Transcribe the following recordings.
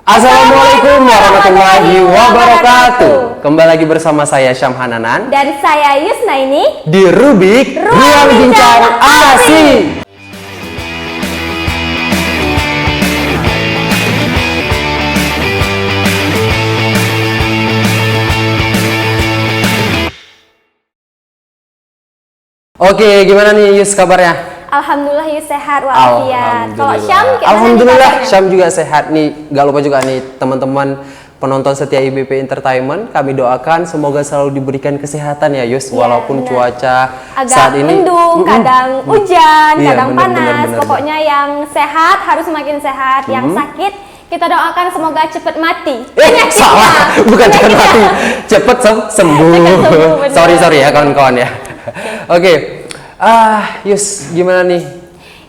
Assalamualaikum warahmatullahi wabarakatuh. Kembali lagi bersama saya Syam Hananan dan saya Yusnaini di Rubik Ruang Bincang Asik. Oke, gimana nih Yus kabarnya? Alhamdulillah Yus sehat walafiat. Kalau Syam Alhamdulillah Syam juga sehat nih. Gak lupa juga nih teman-teman penonton setia IBP Entertainment, kami doakan semoga selalu diberikan kesehatan ya Yus, walaupun bener. Cuaca agak saat ini mendung, kadang hujan, kadang bener, panas. Pokoknya yang sehat harus makin sehat, yang sakit kita doakan semoga cepet mati. Salah, bukan cepet mati, cepet sembuh. Sorry ya kawan-kawan ya. Oke. Yus, gimana nih?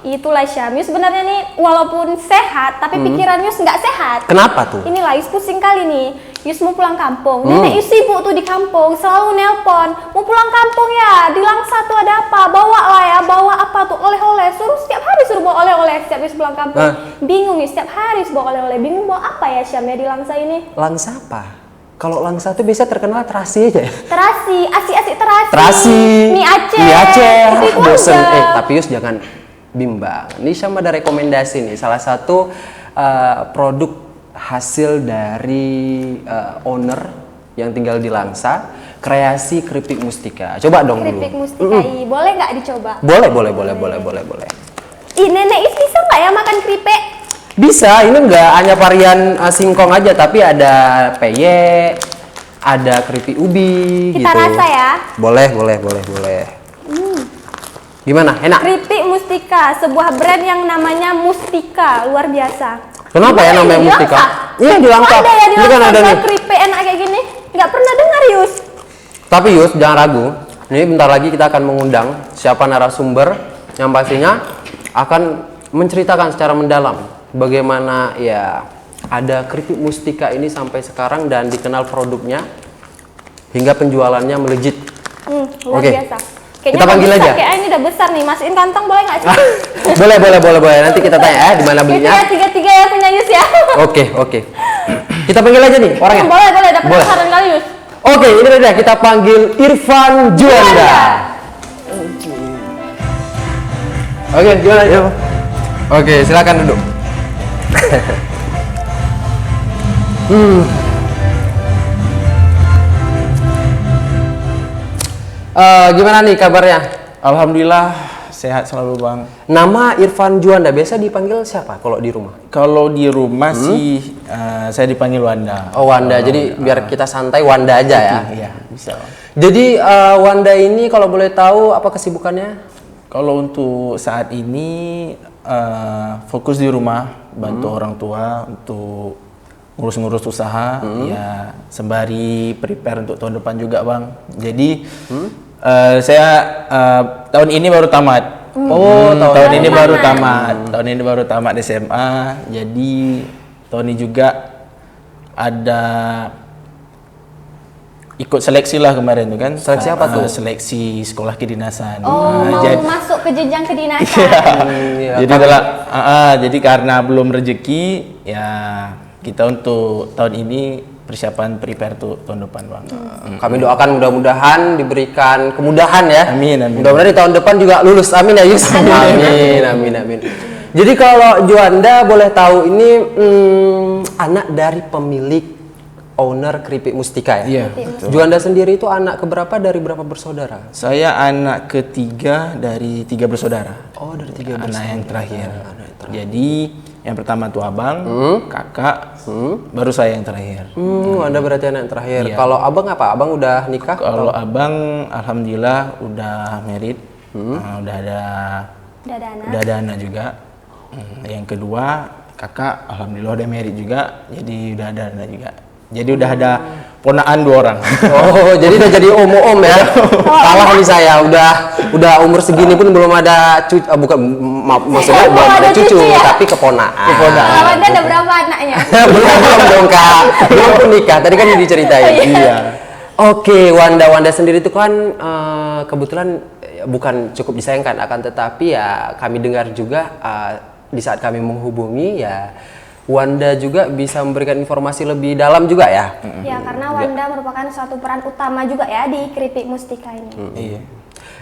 Itulah Syam, Yus sebenarnya nih walaupun sehat, tapi pikiran Yus nggak sehat. Kenapa tuh? Inilah Yus pusing kali nih. Yus mau pulang kampung, nenek Yus sibuk tuh di kampung, selalu nelpon. Mau pulang kampung ya, di Langsa tuh ada apa? Bawa lah ya, bawa apa tuh? Oleh-oleh, setiap hari suruh bawa oleh-oleh setiap Yus pulang kampung. Bingung Yus, setiap hari bawa oleh-oleh. Bingung bawa apa ya Syam ya di Langsa ini? Langsa apa? Kalau Langsa tuh biasa terkenal terasi aja ya? Terasi, asik-asik terasi. Terasi, mie Aceh. Mie Aceh, bosen. Aja. Tapi Yus jangan bimbang. Ini sama ada rekomendasi nih, salah satu produk hasil dari owner yang tinggal di Langsa, kreasi keripik mustika. Coba dong keripik dulu. Mustika, boleh nggak dicoba? Boleh. Ih, nenek Is bisa nggak ya makan keripik? Bisa, ini nggak hanya varian singkong aja, tapi ada peye, ada keripik ubi. Kita gitu. rasa ya. Boleh. Gimana? Enak? Keripik Mustika, sebuah brand yang namanya Mustika, luar biasa. Kenapa ya namanya Mustika? Iya di Langka. Ada ya di Langka, Langka, ada nih. keripik enak kayak gini. Nggak pernah dengar Yus. Tapi Yus jangan ragu. Ini bentar lagi kita akan mengundang siapa narasumber yang pastinya akan menceritakan secara mendalam bagaimana ya ada keripik Mustika ini sampai sekarang dan dikenal produknya hingga penjualannya melejit. Luar biasa. Kayaknya kita panggil aja. Kayaknya ini udah besar nih, masukin kantong boleh nggak sih? boleh. Nanti kita tanya di mana belinya. Tiga ya punya Yus ya. Oke. Kita panggil aja nih orangnya. Boleh dapat saran kali Yus. Oke, ini dia kita panggil Irfan Juanda. Oke, gimana yuk? Oke, silakan duduk. Gimana nih kabarnya? Alhamdulillah sehat selalu Bang. Nama Irfan Juanda biasa dipanggil siapa kalau di rumah? Kalau di rumah sih saya dipanggil Wanda. Oh Wanda, jadi biar kita santai Wanda aja ya? Iya bisa Bang. Jadi Wanda ini kalau boleh tahu apa kesibukannya? Kalau untuk saat ini fokus di rumah, bantu orang tua untuk ngurus-ngurus usaha, ya sembari prepare untuk tahun depan juga Bang. Jadi saya tahun ini baru tamat. Tahun ini baru tamat. Tahun ini baru tamat SMA. Jadi tahun ini juga ada ikut seleksi lah kemarin tuh kan. Seleksi apa tuh? Seleksi sekolah kedinasan. Mau masuk ke jenjang kedinasan. Jadi karena belum rezeki ya kita untuk tahun ini persiapan prepare tuh tahun depan Bang. Kami doakan mudah-mudahan diberikan kemudahan ya. Amin. Mudah-mudahan di tahun depan juga lulus. Amin ya Yus. Amin. Jadi kalau Juanda boleh tahu ini anak dari pemilik owner keripik Mustika ya? Iya. Juanda sendiri itu anak keberapa dari berapa bersaudara? Saya anak ketiga dari 3 bersaudara. Oh, dari 3 bersaudara. Anak yang terakhir. Jadi yang pertama tuh abang, kakak, baru saya yang terakhir. Anda berarti anak yang terakhir. Iya. Kalau abang apa? Abang udah nikah? Kalau abang, alhamdulillah udah married, udah ada anak juga. Yang kedua, kakak, alhamdulillah udah married juga, jadi udah ada anak juga. Jadi udah ada ponaan 2 orang. Oh, jadi udah jadi om ya. Kalah nih saya, udah umur segini pun belum ada cucu, maksudnya belum ada cucu, tapi keponaan. Wanda ada berapa anaknya? belum dong Kak, belum pun nikah. Tadi kan diceritain. Iya. Oke, Wanda sendiri itu kan kebetulan bukan cukup disayangkan, akan tetapi ya kami dengar juga di saat kami menghubungi ya Wanda juga bisa memberikan informasi lebih dalam juga ya. Ya, karena Wanda merupakan suatu peran utama juga ya di Keripik Mustika ini. Iya.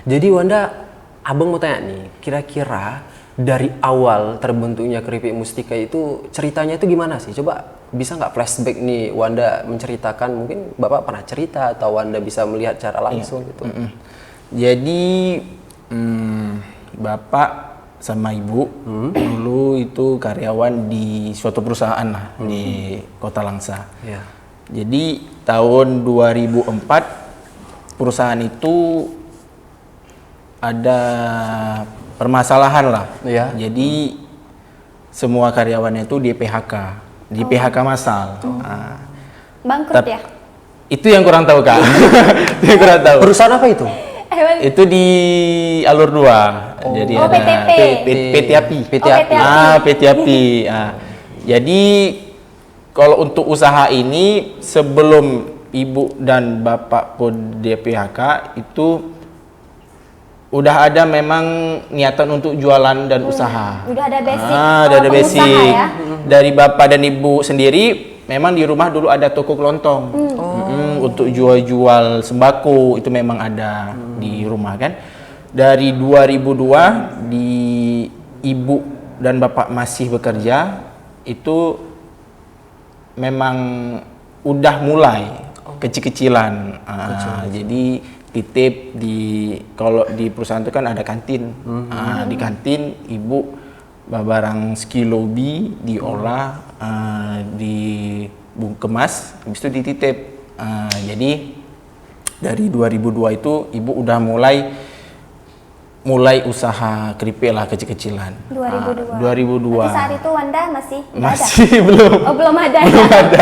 Jadi Wanda, abang mau tanya nih, kira-kira dari awal terbentuknya Keripik Mustika itu ceritanya itu gimana sih? Coba bisa nggak flashback nih, Wanda menceritakan, mungkin Bapak pernah cerita atau Wanda bisa melihat secara langsung gitu. Jadi Bapak sama Ibu dulu itu karyawan di suatu perusahaan lah di Kota Langsa. Iya. Jadi tahun 2004 perusahaan itu ada permasalahan lah. Iya. Jadi semua karyawannya itu di PHK, di PHK massal. Nah, Bangkrut ya? itu yang kurang tahu Kak. Itu yang kurang tahu. Perusahaan apa itu? Itu di Alur 2. Jadi Oh, ada PTP. PT Api. PT Oh, Api. PT Api. PT Api. Jadi kalau untuk usaha ini sebelum Ibu dan Bapak pun di PHK itu udah ada memang niatan untuk jualan dan usaha. Udah ada basic. Udah ada pengusaha basic. ya? Dari Bapak dan Ibu sendiri memang di rumah dulu ada toko kelontong. Untuk jual-jual sembako itu memang ada di rumah kan. Dari 2002 di Ibu dan Bapak masih bekerja itu memang udah mulai kecil-kecilan. Jadi titip kalau di perusahaan itu kan ada kantin. Di kantin Ibu barang sekilobi diolah, dikemas, habis itu dititip. Jadi dari 2002 itu Ibu udah mulai usaha keripik lah kecil-kecilan. 2002. 2002. Berarti saat itu Wanda masih nggak ada? Masih belum. Oh, belum ada.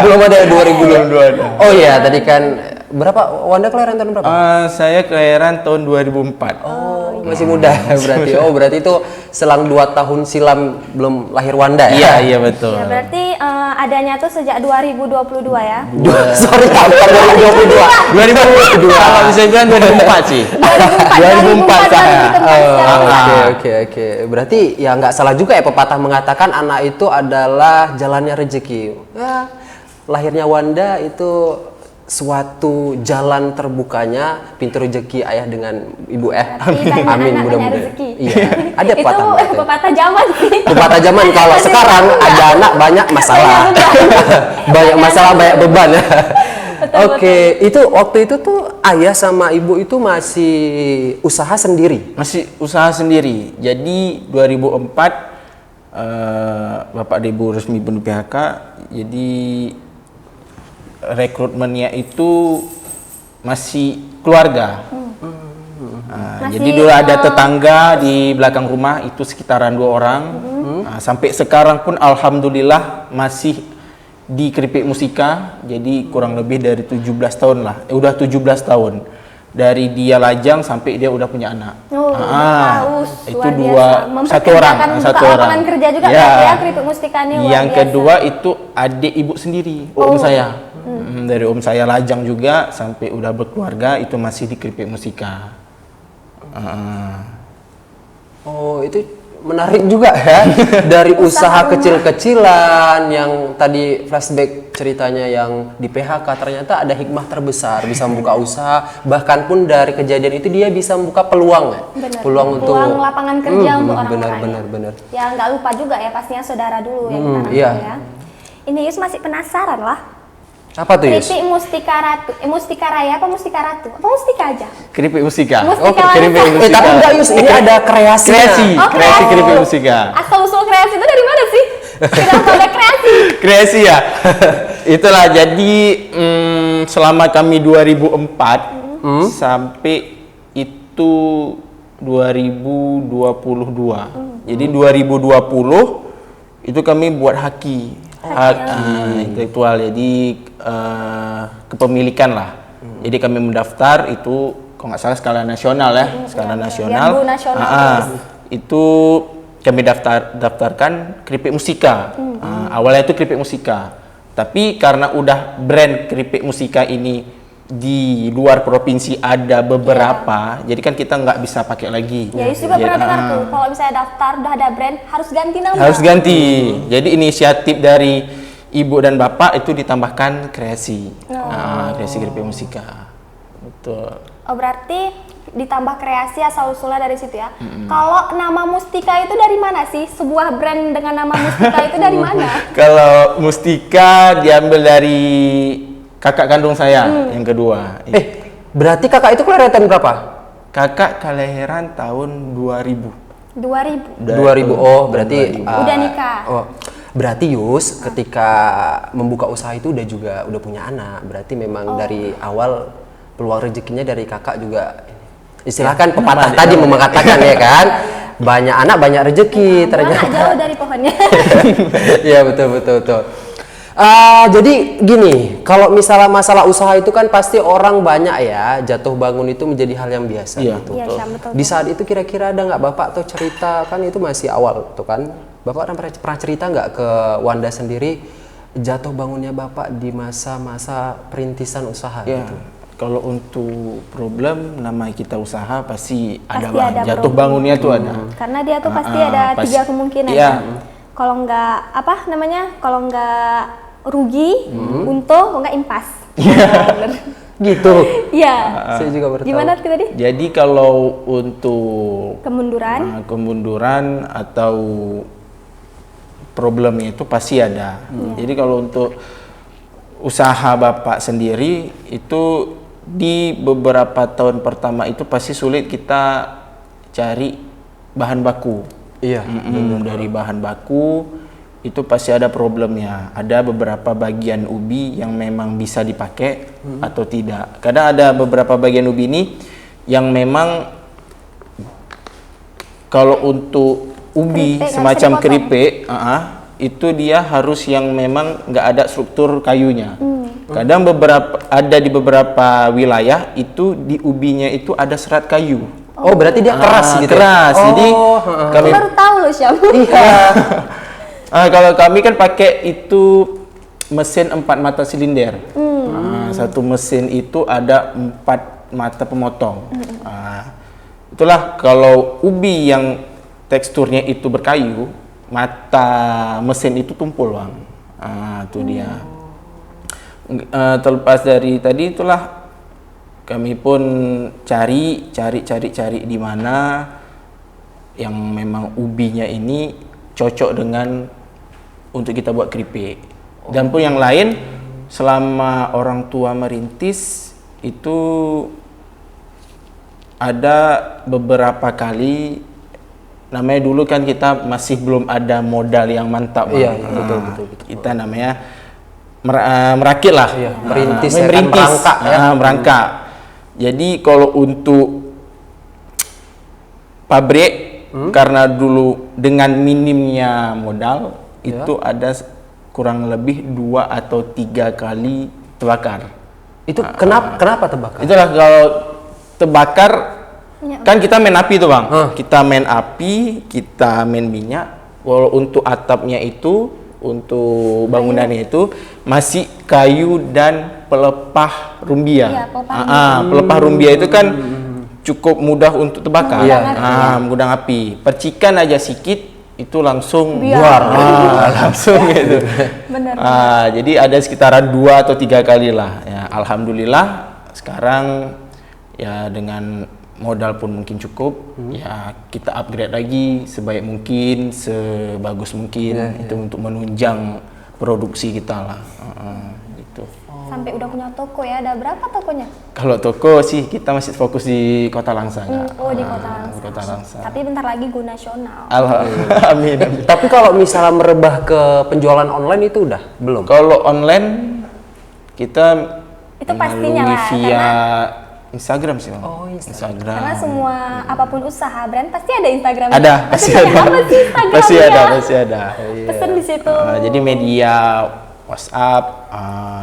Belum ada 2000. Belum ada. Oh iya, tadi kan berapa Wanda kelahiran tahun berapa? Saya kelahiran tahun 2004. Oh, masih muda berarti. Oh, berarti itu selang 2 tahun silam belum lahir Wanda Iya, ya? iya betul. Ya, berarti adanya tuh sejak 2022 ya? Sorry, kapan 2022? 2002. Kalau bisa bilang 2004 sih. 2004 saya. Oke. Berarti ya nggak salah juga ya pepatah mengatakan anak itu adalah jalannya rezeki. Ya, lahirnya Wanda itu suatu jalan terbukanya pintu rezeki ayah dengan ibu Berarti banyak amin anak, mudah-mudahan. banyak rezeki. Iya, ada Itu pepatah begitu. pepatah zaman sih. Pepatah zaman kalau sekarang ada anak banyak masalah. Banyak masalah, banyak beban ya. Oke, itu waktu itu tuh ayah sama ibu itu masih usaha sendiri. Masih usaha sendiri. Jadi 2004 Bapak dan Ibu resmi penuh PHK. Jadi rekrutmennya itu masih keluarga. Jadi dulu ada tetangga di belakang rumah itu sekitaran 2 orang. Sampai sekarang pun alhamdulillah masih di Keripik Mustika. Jadi kurang lebih dari 17 tahun lah. Udah 17 tahun. Dari dia lajang sampai dia udah punya anak. Itu satu orang. Lapangan kerja juga ya Keripik Mustika ini. Yang kedua itu adik ibu sendiri, om saya. Dari om saya lajang juga sampai udah berkeluarga itu masih di Keripik Mustika. Oh, itu menarik juga ya. Dari usaha kecil-kecilan yang tadi flashback ceritanya yang di PHK, ternyata ada hikmah terbesar bisa membuka usaha, bahkan pun dari kejadian itu dia bisa membuka peluang. Peluang untuk lapangan kerja untuk orang-orang. Benar. Ya nggak lupa juga ya pastinya saudara dulu yang kita nonton iya. ya. Ini Yus masih penasaran lah. Apa tuh, Yus? Keripik Mustika Ratu, Mustika Raya apa Mustika Ratu? Apa Mustika aja? Keripik Mustika. Mustika Keripik Raya. Mustika. Tapi enggak, Yus, ini ada kreasinya. Kreasi Keripik Mustika. Asal-usul kreasi itu dari mana sih? Kenapa ada kreasi? Kreasi ya. Itulah jadi selama kami 2004 sampai itu 2022. Jadi 2020 itu kami buat haki intelektual, jadi kepemilikan lah. Jadi kami mendaftar itu kalau nggak salah skala nasional ya, skala nasional. Biar nasional Itu kami daftarkan Keripik Mustika. Awalnya itu Keripik Mustika, tapi karena udah brand Keripik Mustika ini di luar provinsi ada beberapa, jadi kan kita nggak bisa pakai lagi. Ya, Yus juga pernah dengar tuh, kalau misalnya daftar udah ada brand harus ganti nama. Harus ganti. Jadi inisiatif dari ibu dan bapak itu ditambahkan kreasi, kreasi keripik musika. Betul. Oh, berarti ditambah kreasi asal usulnya dari situ ya. Kalau nama Mustika itu dari mana sih? Sebuah brand dengan nama Mustika itu dari mana? Kalau Mustika diambil dari kakak kandung saya yang kedua. Berarti kakak itu kelahiran berapa? Kakak kelahiran tahun 2000. 2000. 2000. Oh, berarti Udah nikah. Oh, berarti Yus ketika membuka usaha itu udah punya anak. Berarti memang dari awal peluang rezekinya dari kakak juga. Istilahkan pepatah tadi mengatakan ya kan, banyak anak banyak rezeki ternyata. Bukan jauh dari pohonnya. Iya betul. Jadi gini, kalau misalnya masalah usaha itu kan pasti orang banyak ya, jatuh bangun itu menjadi hal yang biasa gitu. Iya, betul. Di saat itu kira-kira ada nggak bapak atau cerita, kan itu masih awal tuh kan, bapak pernah cerita nggak ke Wanda sendiri jatuh bangunnya bapak di masa-masa perintisan usaha gitu? Kalau untuk problem nama kita usaha pasti ada Pasti bang. ada Jatuh problem. bangunnya tuh ada. Karena dia tuh pasti ada 3 kemungkinan. Iya. Kalau nggak kalau nggak rugi, untung, kalau nggak impas. Bener. Gitu. Iya. Saya juga baru tahu. Gimana tadi? Jadi kalau untuk Kemunduran. atau problemnya itu pasti ada. Jadi kalau untuk usaha bapak sendiri itu di beberapa tahun pertama itu pasti sulit kita cari bahan baku. Iya. Dari bahan baku itu pasti ada problemnya. Ada beberapa bagian ubi yang memang bisa dipakai atau tidak. Kadang ada beberapa bagian ubi ini yang memang kalau untuk ubi Keripik, semacam harus keripik, itu dia harus yang memang nggak ada struktur kayunya. Kadang ada di beberapa wilayah itu di ubinya itu ada serat kayu. Oh berarti dia keras gitu? Keras. Ya? Jadi kami Baru tahu loh Syam. Iya. kalau kami kan pakai itu mesin 4 mata silinder. Satu mesin itu ada 4 mata pemotong. Itulah kalau ubi yang teksturnya itu berkayu, mata mesin itu tumpul bang. Itu dia. Terlepas dari tadi itulah kami pun cari di mana yang memang ubinya ini cocok dengan untuk kita buat keripik. Dan pun yang lain selama orang tua merintis itu ada beberapa kali, namanya dulu kan kita masih belum ada modal yang mantap. Iya, betul. Kita namanya merakit lah, merintis, merangkak. Jadi kalau untuk pabrik, karena dulu dengan minimnya modal itu ada kurang lebih 2 atau 3 kali terbakar. Itu kenapa terbakar? Itulah kalau terbakar kan kita main api tuh bang. Kita main api, kita main minyak. Kalau untuk atapnya itu, untuk bangunannya itu masih kayu dan pelepah rumbia. Iya, pelepah rumbia itu kan cukup mudah untuk terbakar. Mengundang api. Percikan aja sedikit itu langsung Biar. buar. Langsung gitu. Bener. Jadi ada sekitaran 2 atau 3 kali lah. Ya, alhamdulillah sekarang ya dengan modal pun mungkin cukup, ya kita upgrade lagi sebaik mungkin, sebagus mungkin itu untuk menunjang produksi kita lah. Gitu. Sampai udah punya toko ya, ada berapa tokonya? Kalau toko sih kita masih fokus di Kota Langsa. Di Kota Langsa. Tapi bentar lagi go nasional. Amin. Tapi kalau misalnya merebah ke penjualan online itu udah belum? Kalau online kita Itu pastinya melalui lah, via Instagram sih bang. Instagram. Karena semua apapun usaha brand pasti ada Instagram. Ada, pasti ada. Apa sih Instagram? Pasti ada. Pesen di situ. Jadi media WhatsApp,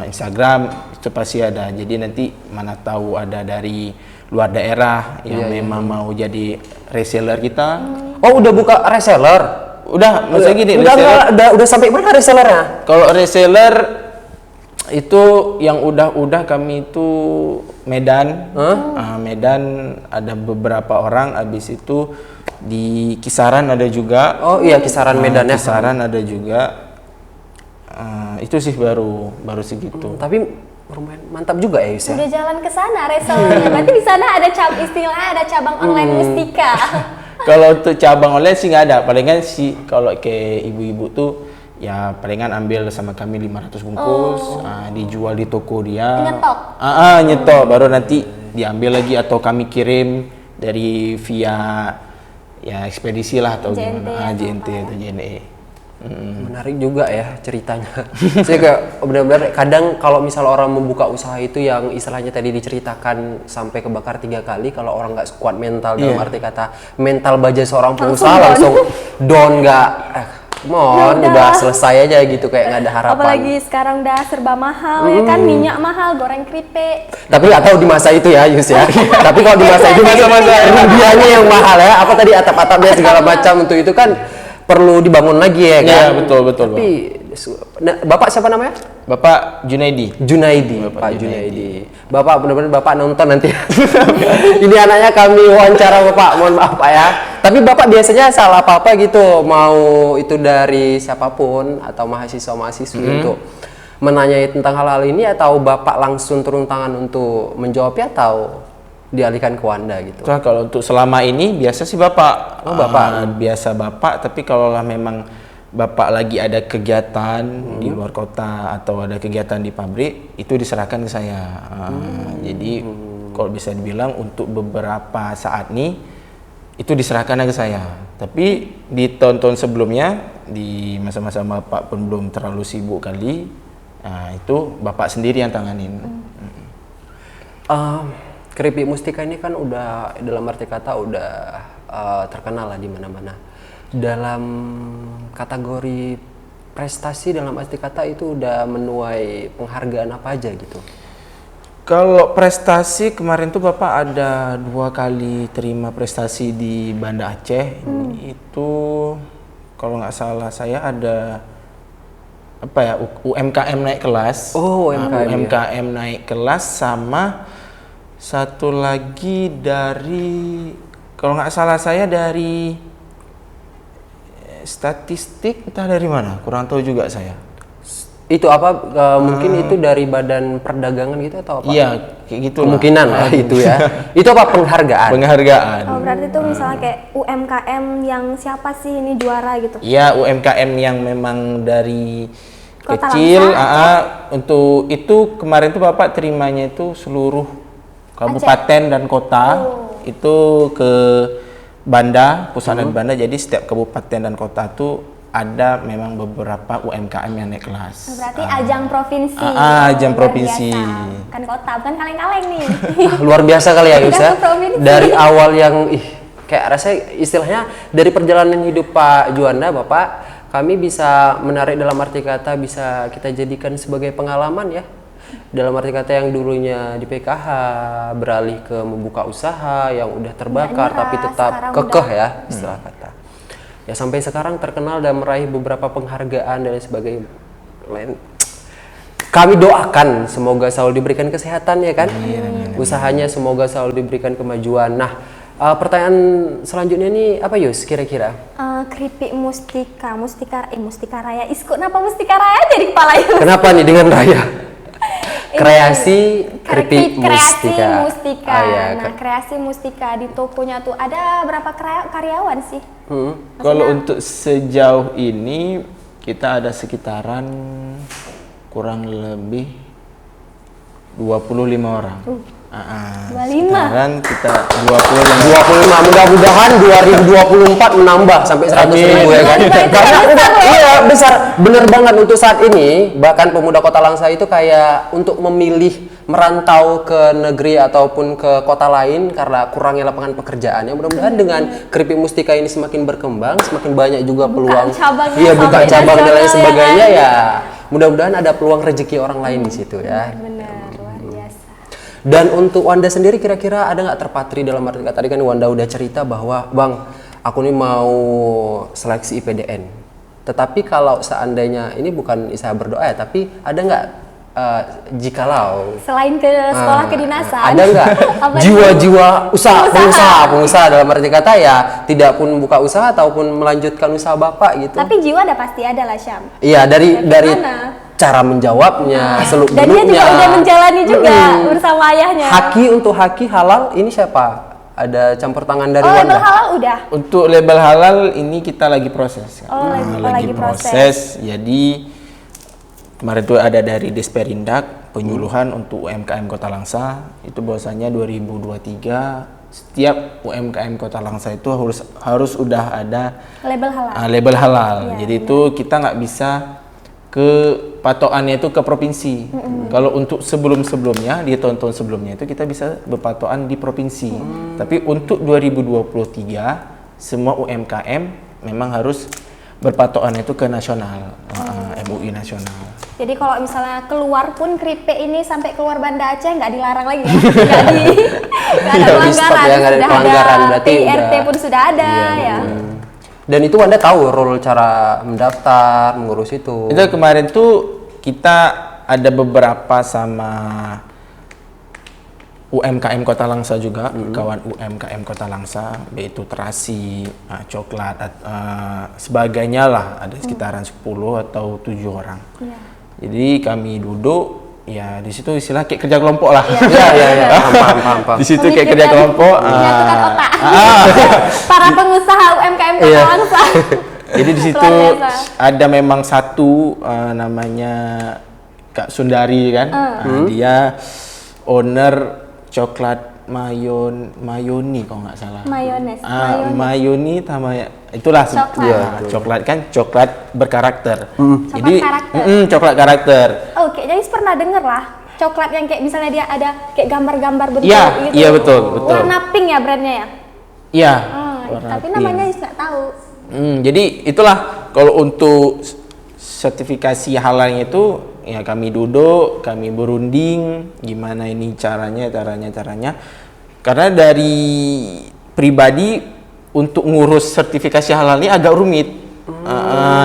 Instagram itu pasti ada. Jadi nanti mana tahu ada dari luar daerah yang memang mau jadi reseller kita. Oh udah buka reseller? Udah, maksudnya gini. Udah sampai mana resellernya? Kalau reseller Itu yang udah kami itu Medan. Medan ada beberapa orang, habis itu di Kisaran ada juga. Oh iya, Kisaran Medan ya. Kisaran ada juga. Itu sih baru segitu. Tapi lumayan mantap juga ya Yus ya. Udah jalan ke sana restorannya. Berarti di sana ada ada cabang online Mustika. Kalau untuk cabang online sih nggak ada. Palingan sih kalau ke ibu-ibu tuh ya palingan ambil sama kami 500 bungkus, dijual di toko dia. Nyetok? Nyetok, baru nanti diambil lagi atau kami kirim dari via ya ekspedisi lah atau JNT gimana, atau JNT apa atau JNE. Menarik juga ya ceritanya. Saya kayak benar-benar kadang kalau misal orang membuka usaha itu yang istilahnya tadi diceritakan sampai kebakar 3 kali, kalau orang nggak kuat mental dalam arti kata mental baja seorang pengusaha langsung down, nggak udah selesai aja gitu, kayak nggak ada harapan. Apalagi sekarang udah serba mahal ya kan, minyak mahal, goreng keripik. Tapi nggak tahu di masa itu ya Yus ya. Tapi kalau di masa itu masa-masa rubiahnya yang mahal ya, apa tadi atap-atapnya segala macam untuk itu kan perlu dibangun lagi ya kan. Iya betul. Tapi Bapak siapa namanya? Bapak Junaidi. Pak Junaidi. Bapak benar-benar Bapak nonton nanti. Ini anaknya kami wawancara Bapak, mohon maaf Pak ya. Tapi Bapak biasanya salah apa-apa gitu, mau itu dari siapapun atau mahasiswa-mahasiswi untuk menanyai tentang hal-hal ini, atau Bapak langsung turun tangan untuk menjawabnya, atau dialihkan ke Wanda gitu? Nah, kalau untuk selama ini biasa sih Bapak. Biasa Bapak, tapi kalau memang Bapak lagi ada kegiatan di luar kota atau ada kegiatan di pabrik, itu diserahkan ke saya. Jadi kalau bisa dibilang untuk beberapa saat nih itu diserahkan ke saya. Tapi di tahun-tahun sebelumnya, di masa-masa Bapak pun belum terlalu sibuk kali, itu Bapak sendiri yang tanganin. Keripik Mustika ini kan udah dalam arti kata udah terkenal lah di mana-mana. Dalam kategori prestasi dalam arti kata itu udah menuai penghargaan apa aja gitu? Kalau prestasi kemarin tuh Bapak ada 2 kali terima prestasi di Banda Aceh. Itu kalau nggak salah saya ada apa ya, UMKM naik kelas. UMKM naik kelas, sama satu lagi dari, kalau nggak salah saya dari statistik, entah dari mana, kurang tahu juga saya. Itu apa? Mungkin itu dari Badan Perdagangan gitu atau apa? Iya, kayak gitu. Kemungkinan lah itu ya. Itu apa, penghargaan? Penghargaan. Oh, berarti itu misalnya kayak UMKM yang siapa sih ini juara gitu? Iya, UMKM yang memang dari Kota kecil. Langsa, Untuk itu kemarin tuh Bapak terimanya itu seluruh kabupaten dan kota. Itu ke Banda, pusat dan Banda. Jadi setiap kabupaten dan kota tuh ada memang beberapa UMKM yang naik kelas. Berarti ajang provinsi. Ajang Luar provinsi. biasa. Kan kota, bukan kaleng-kaleng nih. Luar biasa kali ya Yus ya. Provinsi. Dari awal yang kayak rasanya istilahnya dari perjalanan hidup Pak Juanda, Bapak, kami bisa menarik dalam arti kata bisa kita jadikan sebagai pengalaman ya. Dalam arti kata yang dulunya di PKH beralih ke membuka usaha yang udah terbakar nyerah, tapi tetap sekarang kekeh udah. ya istilah kata. Ya sampai sekarang terkenal dan meraih beberapa penghargaan dan sebagainya. Kami doakan semoga selalu diberikan kesehatan ya kan. Usahanya semoga selalu diberikan kemajuan. Nah, pertanyaan selanjutnya nih apa Yus kira-kira? Keripik Mustika Raya. Kok kenapa Mustika Raya jadi kepala Yus? Kenapa nih dengan Raya? Kreasi keripik Mustika. Nah, Kreasi Mustika di tokonya tuh ada berapa karyawan sih? Kalau untuk sejauh ini kita ada sekitaran kurang lebih 25 orang. 25. Sekitaran kita 25, mudah-mudahan 2024 menambah sampai 100.000 ya kan. Karena iya besar, bener banget untuk saat ini. Bahkan pemuda Kota Langsa itu kayak untuk memilih merantau ke negeri ataupun ke kota lain karena kurangnya lapangan pekerjaan. Ya mudah-mudahan dengan Keripik Mustika ini semakin berkembang, semakin banyak juga peluang. Iya, buka cabang dan lain sebagainya ya. Mudah-mudahan ada peluang rezeki orang lain di situ ya. Benar, luar biasa. Dan untuk Wanda sendiri kira-kira ada nggak terpatri dalam arti kata tadi kan Wanda udah cerita bahwa Bang, aku nih mau seleksi IPDN. Tetapi kalau seandainya ini bukan saya berdoa ya, tapi ada nggak jikalau Selain ke sekolah kedinasan, ada nggak apa jiwa-jiwa Pengusaha. pengusaha dalam arti kata ya tidak pun buka usaha ataupun melanjutkan usaha bapak gitu. Tapi jiwa ada pasti ada lah, Syam. Iya, dari Bagaimana? cara menjawabnya, seluk Dan dia juga udah menjalani juga bersama ayahnya. Untuk haki halal ini siapa? Ada campur tangan dari Oh, label Wanda. halal udah. Untuk label halal ini kita lagi proses. Oh, lagi proses. Jadi kemarin itu ada dari Desperindak penyuluhan untuk UMKM Kota Langsa. Itu bahwasanya 2023 setiap UMKM Kota Langsa itu harus udah ada Label halal. label halal. Iya, Jadi itu kita nggak bisa ke patokannya itu ke provinsi. Kalau untuk sebelumnya di tahun-tahun sebelumnya itu kita bisa berpatokan di provinsi. Tapi untuk 2023 semua UMKM memang harus berpatokan itu ke nasional, MUI nasional. Jadi kalau misalnya keluar pun keripik ini sampai keluar Banda Aceh nggak dilarang lagi ya? Nggak ada Nggak di stop pelanggaran, ya, nggak ada sudah pelanggaran, ada berarti PRT udah- pun sudah ada ya. Dan itu Wanda tahu role cara mendaftar, mengurus itu. Itu kemarin tuh kita ada beberapa sama UMKM Kota Langsa juga, kawan UMKM Kota Langsa, yaitu terasi, coklat, sebagainya lah, ada sekitaran 10 atau 7 orang. Iya. Jadi kami duduk, ya di situ istilah kayak kerja kelompok lah. Iya, paham. Di situ kayak kerja kelompok. Menyatukan otak. Para pengusaha UMKM Kota Iya. Langsa. Jadi di situ Luar biasa. ada memang satu namanya Kak Sundari kan. Dia owner coklat mayoni kalau nggak salah. Mayones. Mayoni itulah Coklat. coklat kan coklat berkarakter. Coklat karakter. Coklat karakter. Oh, kayaknya Is pernah denger lah. Coklat yang kayak misalnya dia ada kayak gambar-gambar bentuk Iya, gitu. iya betul. Warna pink ya brandnya ya? Iya. warna Tapi pink. namanya Is nggak tahu. Jadi itulah kalau untuk sertifikasi halalnya itu ya kami duduk, kami berunding gimana ini caranya. Karena dari pribadi untuk ngurus sertifikasi halal ini agak rumit.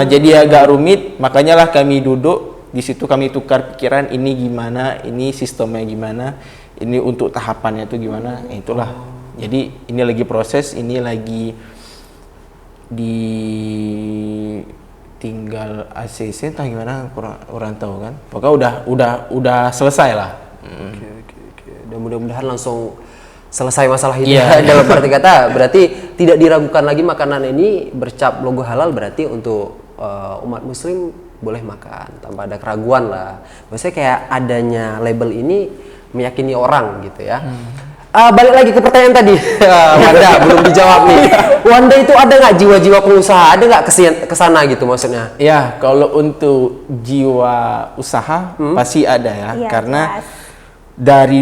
Jadi agak rumit, makanya lah kami duduk di situ kami tukar pikiran ini gimana, ini sistemnya gimana, ini untuk tahapannya itu gimana. Itulah. Jadi ini lagi proses, ini lagi tinggal ACC entah gimana kurang tahu kan. Pokoknya udah selesai lah. Oke. Dan mudah-mudahan langsung selesai masalah ini. Iya. Dalam arti kata berarti tidak diragukan lagi makanan ini bercap logo halal, berarti untuk umat muslim boleh makan tanpa ada keraguan lah. Maksudnya kayak adanya label ini meyakini orang gitu ya. Balik lagi ke pertanyaan tadi, Wanda belum dijawab nih. Wanda itu ada nggak jiwa-jiwa pengusaha? Ada nggak kesana gitu maksudnya? Ya, kalau untuk jiwa usaha pasti ada ya, Iya, karena jelas. dari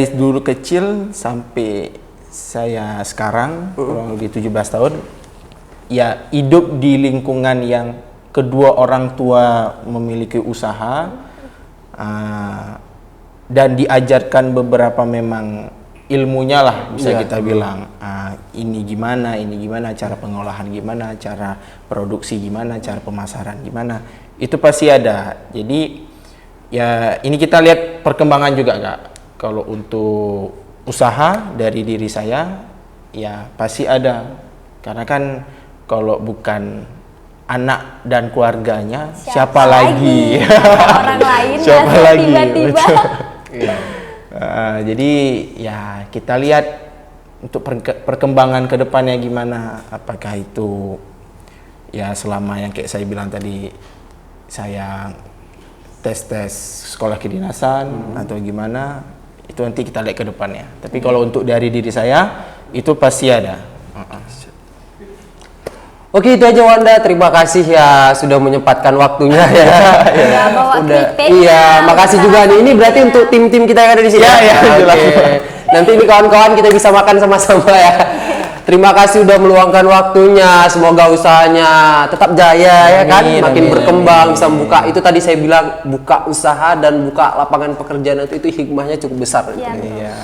dulu kecil sampai saya sekarang kurang lebih 17 tahun ya hidup di lingkungan yang kedua orang tua memiliki usaha dan diajarkan beberapa memang ilmunya lah bisa kita bilang ini gimana cara pengolahan gimana, cara produksi gimana, cara pemasaran gimana, itu pasti ada. Jadi ya ini kita lihat perkembangan juga Kak. Kalau untuk usaha dari diri saya ya pasti ada, karena kan kalau bukan anak dan keluarganya siapa lagi? Orang lain Siapa masuk lagi? tiba-tiba. Betul. Jadi ya kita lihat untuk perkembangan ke depannya gimana, apakah itu ya selama yang kayak saya bilang tadi saya tes sekolah kedinasan atau gimana, itu nanti kita lihat ke depannya. Tapi kalau untuk dari diri saya itu pasti ada. Oke, itu aja Wanda. Terima kasih ya sudah menyempatkan waktunya ya. Ya, bawa keripik. Iya, makasih juga nih. Ini berarti untuk tim-tim kita yang ada di sini. Ya, jelas. Oke. Nanti ini kawan-kawan kita bisa makan sama-sama ya. Terima kasih udah meluangkan waktunya. Semoga usahanya tetap jaya ya kan, makin berkembang, bisa membuka. Itu tadi saya bilang buka usaha dan buka lapangan pekerjaan itu hikmahnya cukup besar. Iya. Iya.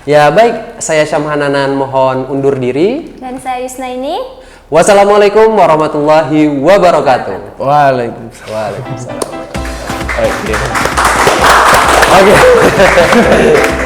Ya baik, saya Syam Hananan mohon undur diri. Dan saya Yusna ini. Wassalamualaikum warahmatullahi wabarakatuh. Waalaikumsalam. Waalaikumsalam. Oke. Oke.